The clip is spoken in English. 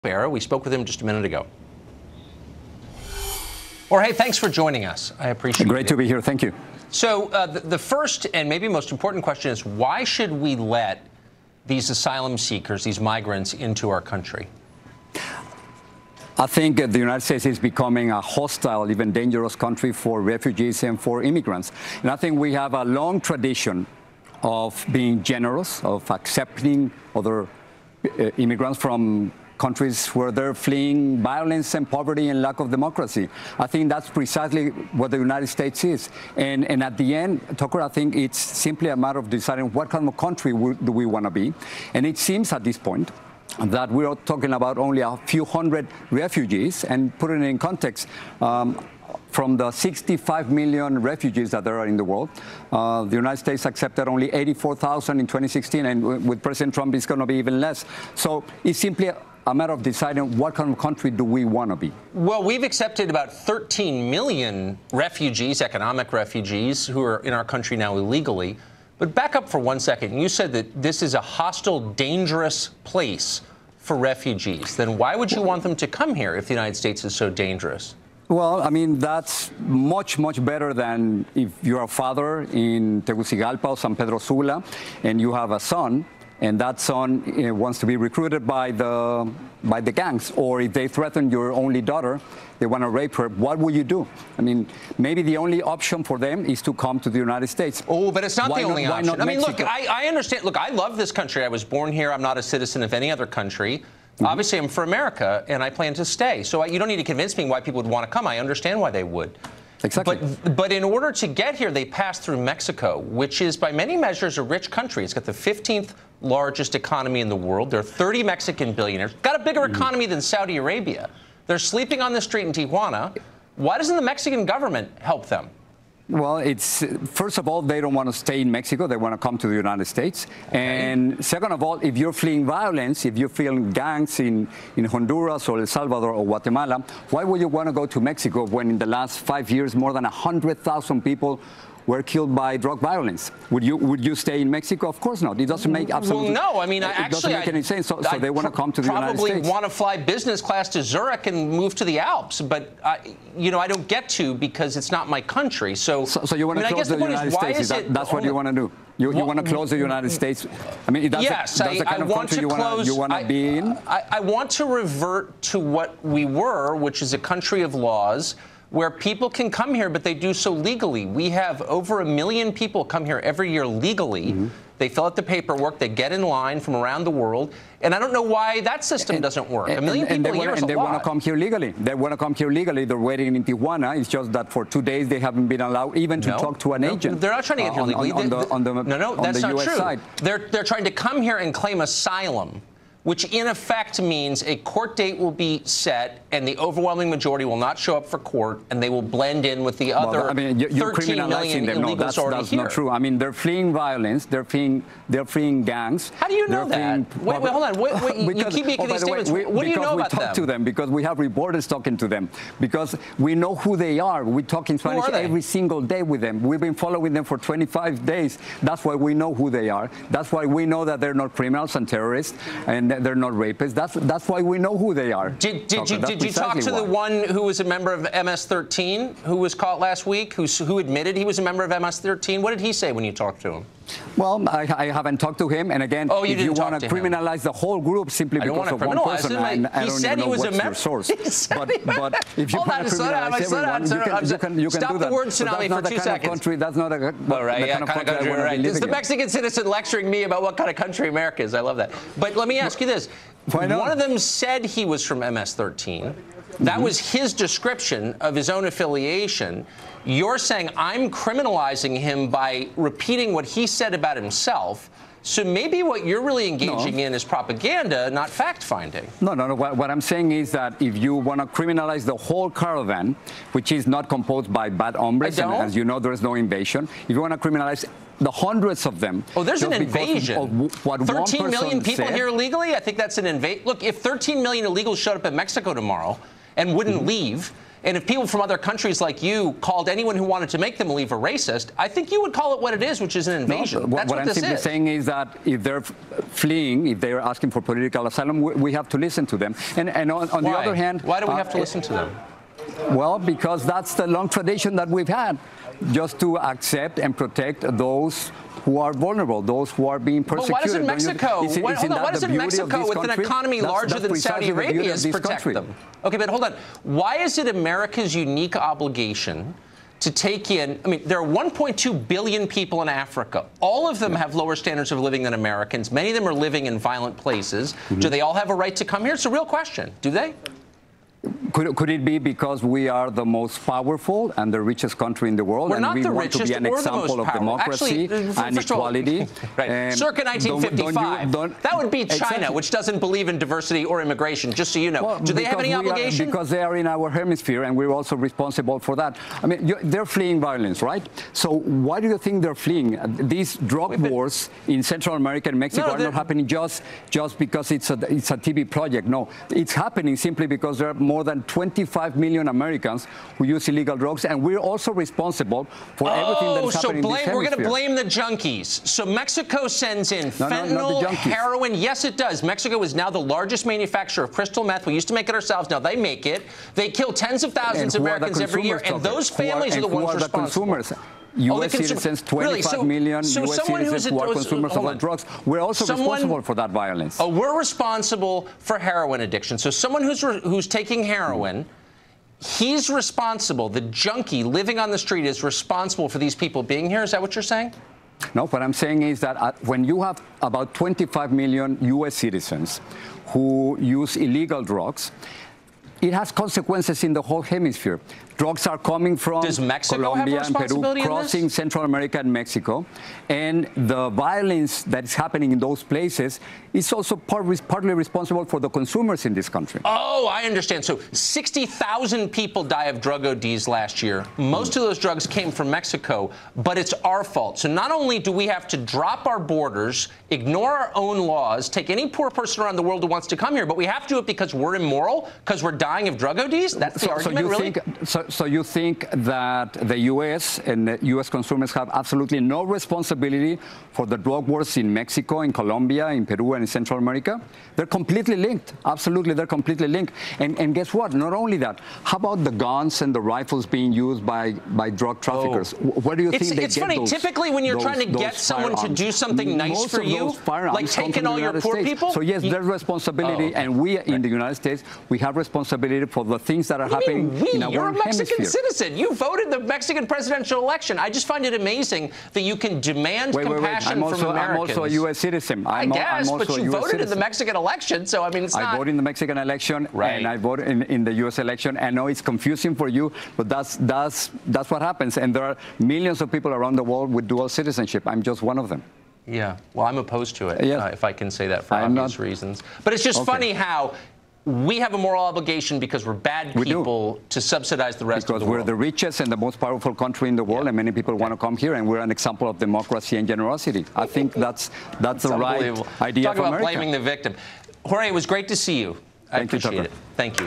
Era. We spoke with him just a minute ago. Jorge, thanks for joining us. I appreciate it. Great to be here. Thank you. So the first and maybe most important question is, why should we let these asylum seekers, these migrants, into our country? I think the United States is becoming a hostile, even dangerous country for refugees and for immigrants. And I think we have a long tradition of being generous, of accepting other immigrants from countries where they're fleeing violence and poverty and lack of democracy. I think that's precisely what the United States is. And at the end, Tucker, I think it's simply a matter of deciding what kind of country do we want to be. And it seems at this point that we're talking about only a few hundred refugees, and put it in context, from the 65 million refugees that there are in the world, the United States accepted only 84,000 in 2016, and with President Trump, it's going to be even less. So it's simply a matter of deciding what kind of country do we want to be. Well, we've accepted about 13 million refugees, economic refugees, who are in our country now illegally. But back up for 1 second. You said that this is a hostile, dangerous place for refugees. Then why would you want them to come here if the United States is so dangerous? Well, I mean, that's much, much better than if you're a father in Tegucigalpa or San Pedro Sula and you have a son, and that son wants to be recruited by the gangs, or if they threaten your only daughter, they want to rape her, what will you do? I mean, maybe the only option for them is to come to the United States. Oh, but it's not the only option. I mean, look, I understand. Look, I love this country. I was born here. I'm not a citizen of any other country. Obviously, I'm for America, and I plan to stay. So you don't need to convince me why people would want to come. I understand why they would. Exactly. But in order to get here, they pass through Mexico, which is by many measures a rich country. It's got the 15th largest economy in the world. There are 30 Mexican billionaires. Got a bigger economy than Saudi Arabia. They're sleeping on the street in Tijuana. Why doesn't the Mexican government help them? Well, it's first of all, they don't want to stay in Mexico. They want to come to the United States. And second of all, if you're fleeing violence, if you're fleeing gangs in Honduras or El Salvador or Guatemala, why would you want to go to Mexico when in the last 5 years more than 100,000 people were killed by drug violence? Would you stay in Mexico? Of course not. It doesn't make absolutely. Well, no. I mean, it doesn't make any sense. So they want to come to the United States. Probably want to fly business class to Zurich and move to the Alps, but I don't get to because it's not my country. So you want to close the United States? That's what you want to do. You want to close the United States? I mean, that's the kind of country you want to be in? I want to revert to what we were, which is a country of laws, where people can come here, but they do so legally. We have over 1 million people come here every year legally. They fill out the paperwork, they get in line from around the world, and I don't know why that system doesn't work. 1 million people a year is a lot. And they want to come here legally. They want to come here legally. They're waiting in Tijuana. It's just that for 2 days they haven't been allowed even to talk to an agent. They're not trying to get here legally. No, that's not true. Side. They're trying to come here and claim asylum, which in effect means a court date will be set and the overwhelming majority will not show up for court, and they will blend in with the other 13 million illegals already here. That's not true. I mean, they're fleeing violence. They're fleeing gangs. How do you know that? Wait, hold on. You keep making these statements. What do you know about them? Because we talk to them, because we have reporters talking to them, because we know who they are. We talk in Spanish every single day with them. We've been following them for 25 days. That's why we know who they are. That's why we know that they're not criminals and terrorists, and they're not rapists. That's why we know who they are. Did you talk to the one who was a member of MS-13 who was caught last week, who admitted he was a member of MS-13? What did he say when you talked to him? Well, I haven't talked to him. And again, if you want to criminalize the whole group simply because of one person, I don't even know what's your source. But if you want to criminalize everyone, you can do that. Stop the word tsunami for 2 seconds. That's not a kind of country I want to be living in. It's the Mexican citizen lecturing me about what kind of country America is. I love that. But let me ask you this. One of them said he was from MS-13. That was his description of his own affiliation. You're saying I'm criminalizing him by repeating what he said about himself. So maybe what you're really engaging in is propaganda, not fact-finding. No. What I'm saying is that if you want to criminalize the whole caravan, which is not composed by bad hombres, and as you know, there is no invasion. If you want to criminalize the hundreds of them. Oh, there's an invasion. 13 million people here illegally? I think that's an invasion. Look, if 13 million illegals showed up in Mexico tomorrow and wouldn't leave, And if people from other countries like you called anyone who wanted to make them leave a racist, I think you would call it what it is, which is an invasion. No, That's what I'm simply saying is that if they're fleeing, if they're asking for political asylum, we have to listen to them. And on the other hand... Why do we have to listen to them? Well, because that's the long tradition that we've had, just to accept and protect those who are vulnerable, those who are being persecuted. But why doesn't Mexico, why doesn't Mexico with an economy larger than Saudi Arabia's protect them? Okay, but hold on. Why is it America's unique obligation to take in, I mean, there are 1.2 billion people in Africa. All of them have lower standards of living than Americans. Many of them are living in violent places. Do they all have a right to come here? It's a real question. Do they? Could it be because we are the most powerful and the richest country in the world, and we want to be an example of democracy and equality? Right. Circa 1955. That would be China, which doesn't believe in diversity or immigration, just so you know. Well, do they have any obligation? Because they are in our hemisphere, and we're also responsible for that. I mean, they're fleeing violence, right? So why do you think they're fleeing? These drug wars in Central America and Mexico are not happening just because it's a TV project. No, it's happening simply because there are more than 25 million Americans who use illegal drugs, and we're also responsible for everything that is happening in this hemisphere. We're going to blame the junkies. So Mexico sends in fentanyl, heroin. Yes, it does. Mexico is now the largest manufacturer of crystal meth. We used to make it ourselves. Now they make it. They kill tens of thousands of Americans every year, and those families are the ones responsible. U.S. citizens, 25 million U.S. citizens who are consumers of drugs. We're also responsible for that violence. Oh, we're responsible for heroin addiction. So someone who's taking heroin, he's responsible. The junkie living on the street is responsible for these people being here. Is that what you're saying? No, what I'm saying is that when you have about 25 million U.S. citizens who use illegal drugs, it has consequences in the whole hemisphere. Drugs are coming from Colombia and Peru, crossing Central America and Mexico. And the violence that is happening in those places is also partly responsible for the consumers in this country. Oh, I understand. So 60,000 people die of drug ODs last year. Most of those drugs came from Mexico, but it's our fault. So not only do we have to drop our borders, ignore our own laws, take any poor person around the world who wants to come here, but we have to do it because we're immoral, because we're dying of drug ODs? That's the argument, really? So you think that the U.S. and the U.S. consumers have absolutely no responsibility for the drug wars in Mexico, in Colombia, in Peru, and in Central America? They're completely linked. Absolutely, they're completely linked. And guess what? Not only that, how about the guns and the rifles being used by drug traffickers? Where do you think they get those? It's funny. Typically, when you're trying to get someone to do something nice for you, like taking all your poor people? So yes, there's responsibility, and we in the United States, we have responsibility for the things that are happening in our You're a Mexican hemisphere. Citizen. You voted the Mexican presidential election. I just find it amazing that you can demand compassion from Americans. I'm also a U.S. citizen. I guess, but you voted in the Mexican election, so I mean, it's not... I voted in the Mexican election, and I voted in the U.S. election. I know it's confusing for you, but that's what happens. And there are millions of people around the world with dual citizenship. I'm just one of them. Yeah. Well, I'm opposed to it, if I can say that for obvious reasons. But it's just funny how we have a moral obligation because we're bad people to subsidize the rest of the world. Because we're the richest and the most powerful country in the world, and many people want to come here, and we're an example of democracy and generosity. I think that's the right idea for America. Talk about blaming the victim. Jorge, it was great to see you. I appreciate it. Thank you.